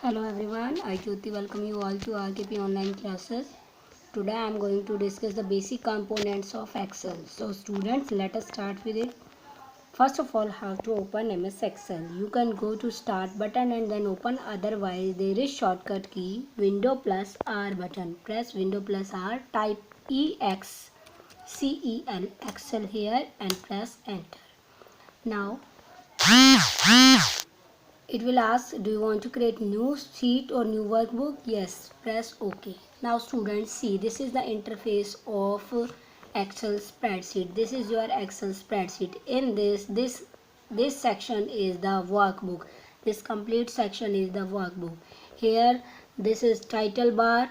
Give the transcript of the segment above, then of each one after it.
Hello everyone, I Jyoti welcome you all to RKP online classes. Today I am going to discuss the basic components of Excel. So students, let us start with it. First of all, how to open MS Excel. You can go to start button and then open, otherwise there is shortcut key window plus R button. Press window plus R, type EXCEL Excel here and press enter. Now it will ask, do you want to create new sheet or new workbook? Yes, press OK. Now students, see, this is the interface of Excel spreadsheet. This is your Excel spreadsheet. In this section is the workbook. This complete section is the workbook. Here, this is title bar.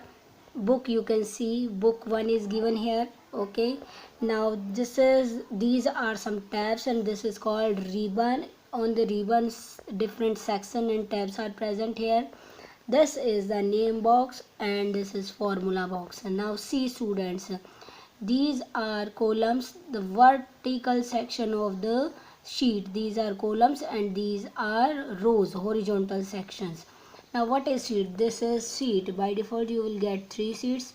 Book, you can see book 1 is given here. Okay, now these are some tabs and this is called ribbon. On the ribbons different section and tabs are present here. This is the name box and this is formula box. And now see students, these are columns, the vertical section of the sheet. These are columns and these are rows, horizontal sections. Now what is sheet? This is sheet. By default you will get 3 sheets,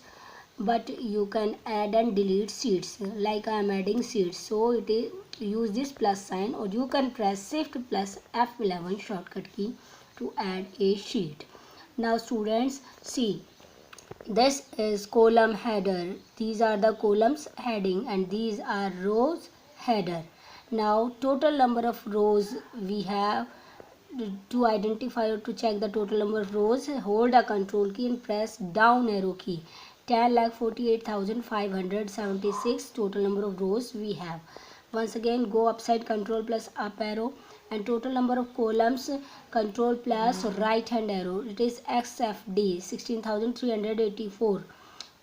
but you can add and delete sheets. Like I am adding sheets, so it is use this plus sign, or you can press shift plus F11 shortcut key to add a sheet. Now students, see, this is column header. These are the columns heading and these are rows header. Now total number of rows we have. To identify or to check the total number of rows, hold a control key and press down arrow key. 10,48,576 total number of rows we have. Once again, go upside, control plus up arrow, and total number of columns, control plus right hand arrow. It is XFD, 16,384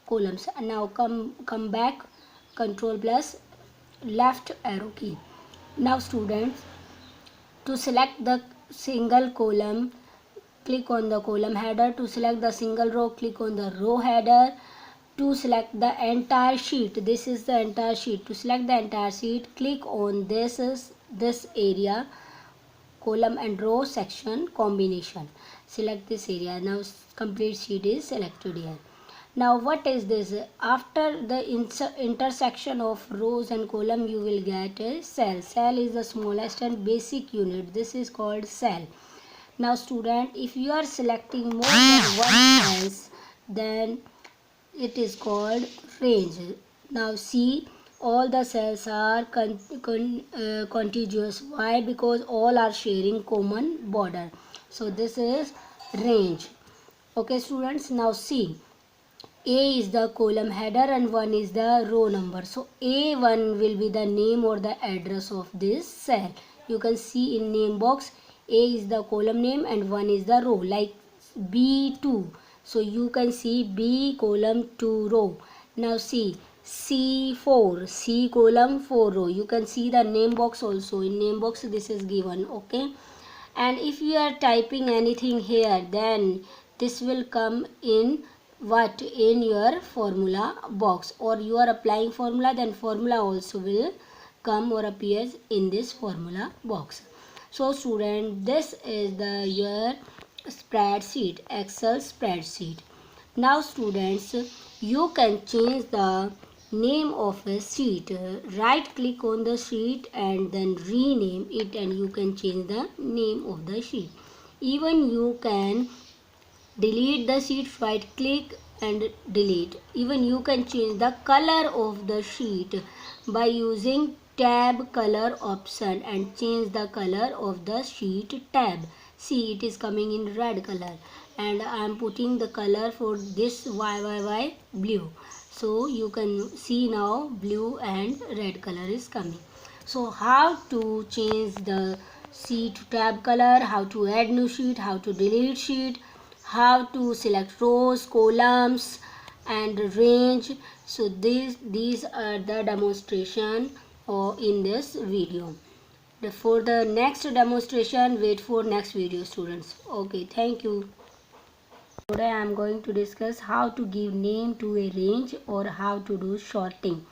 columns. And now come back, control plus left arrow key. Now students, to select the single column, click on the column header. To select the single row, click on the row header. To select the entire sheet, this is the entire sheet. To select the entire sheet, click on this area, column and row section combination. Select this area. Now complete sheet is selected here. Now what is this? After the intersection of rows and column, you will get a cell. Cell is the smallest and basic unit. This is called cell. Now student, if you are selecting more than one cells, then it is called range. Now see, all the cells are contiguous. Why? Because all are sharing common border. So this is range. Okay students, now see, A is the column header and 1 is the row number. So A1 will be the name or the address of this cell. You can see in name box, A is the column name and 1 is the row, like B2. So you can see B column 2 row. Now see, C4, C column 4 row. You can see the name box also. In name box this is given. Okay, and if you are typing anything here, then this will come in what? In your formula box, or you are applying formula, then formula also will come or appears in this formula box. So student, this is the your spreadsheet, Excel spreadsheet. Now students, you can change the name of a sheet. Right click on the sheet and then rename it, and you can change the name of the sheet. Even you can delete the sheet. Right click and delete. Even you can change the color of the sheet by using tab color option and change the color of the sheet tab. See, it is coming in red color and I am putting the color for this YYY blue. So you can see now blue and red color is coming. So how to change the sheet tab color, how to add new sheet, how to delete sheet, how to select rows, columns and range. So these are the demonstration in this video. For the next demonstration, wait for next video students. Okay, thank you. Today I am going to discuss how to give name to a range or how to do sorting.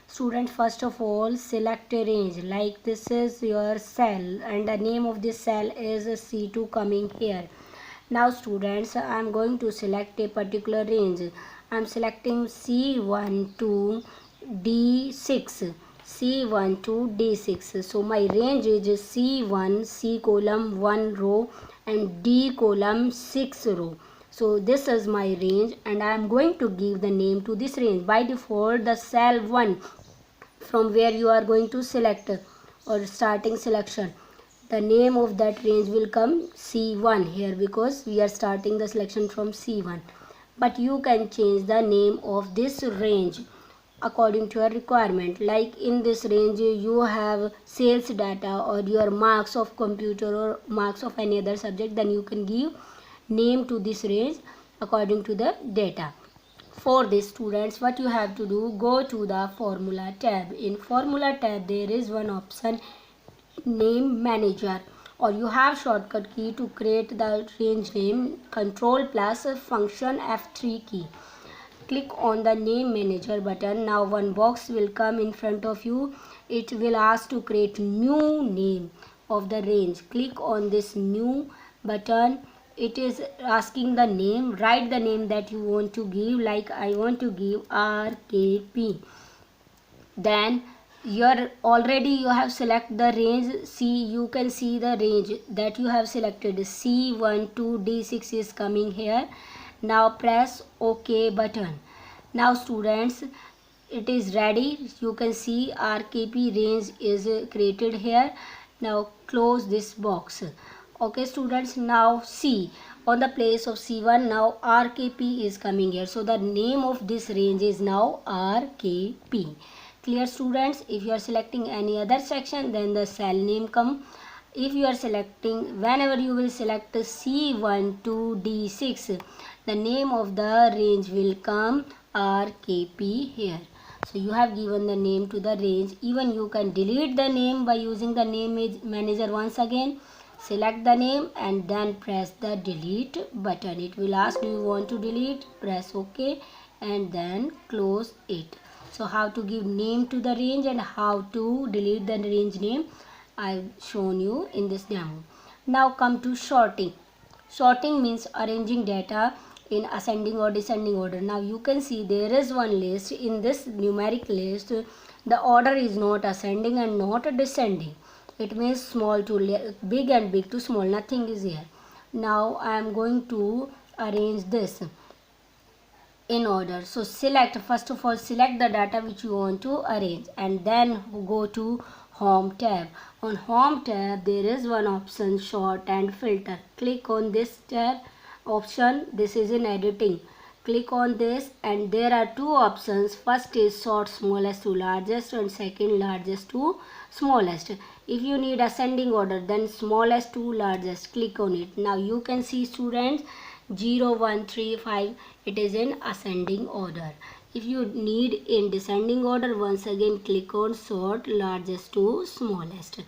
Student, first of all, select a range. Like this is your cell and the name of this cell is C2 coming here. Now students, I am going to select a particular range. I am selecting C1 to D6. C1 to D6. So my range is C1, C column 1 row and D column 6 row. So this is my range and I am going to give the name to this range. By default, the cell 1 from where you are going to select or starting selection, the name of that range will come C1 here because we are starting the selection from C1. But you can change the name of this range according to your requirement. Like in this range you have sales data or your marks of computer or marks of any other subject, then you can give name to this range according to the data. For this students, what you have to do, go to the formula tab. In formula tab there is one option, name manager, or you have shortcut key to create the range name, control plus function F3 key. Click on the name manager button. Now one box will come in front of you. It will ask to create new name of the range. Click on this new button. It is asking the name. Write the name that you want to give. Like I want to give RKP. Then you have select the range. See, you can see the range that you have selected. C1 to D6 is coming here. Now press OK button. Now students, it is ready. You can see RKP range is created here. Now close this box. Okay students, now see, on the place of C1 now RKP is coming here. So the name of this range is now RKP. Clear students? If you are selecting any other section, then the cell name come. If you are selecting, whenever you will select C1 to D6, the name of the range will come RKP here. So you have given the name to the range. Even you can delete the name by using the name manager once again. Select the name and then press the delete button. It will ask, do you want to delete? Press OK and then close it. So how to give name to the range and how to delete the range name, I've shown you in this demo. Now come to sorting. Sorting means arranging data in ascending or descending order. Now you can see there is one list. In this numeric list, the order is not ascending and not descending. It means small to big and big to small. Nothing is here. Now I am going to arrange this in order. So select, first of all select the data which you want to arrange and then go to home tab. On home tab there is one option, sort and filter. Click on this tab option. This is in editing. Click on this and there are two options. First is sort smallest to largest and second largest to smallest. If you need ascending order, then smallest to largest, click on it. Now you can see students 0, 1, 3, 5, it is in ascending order. If you need in descending order, once again click on sort largest to smallest.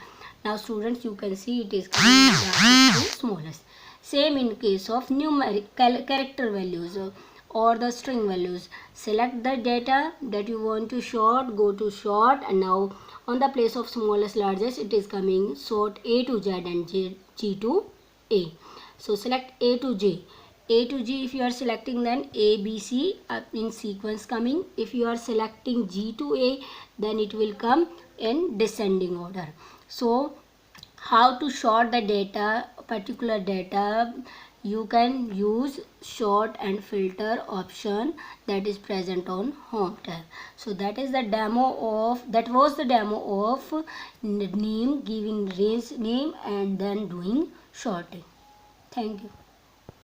Now students, you can see it is coming largest to smallest. Same in case of numeric character values or the string values. Select the data that you want to sort, go to sort, and now on the place of smallest largest it is coming sort A to Z and G to A. So select A to J. A to G if you are selecting, then A, B, C in sequence coming. If you are selecting G to A, then it will come in descending order. So how to sort the data, particular data, you can use sort and filter option that is present on home tab. So that is the demo of, that was the demo of name, giving range name and then doing sorting. Thank you.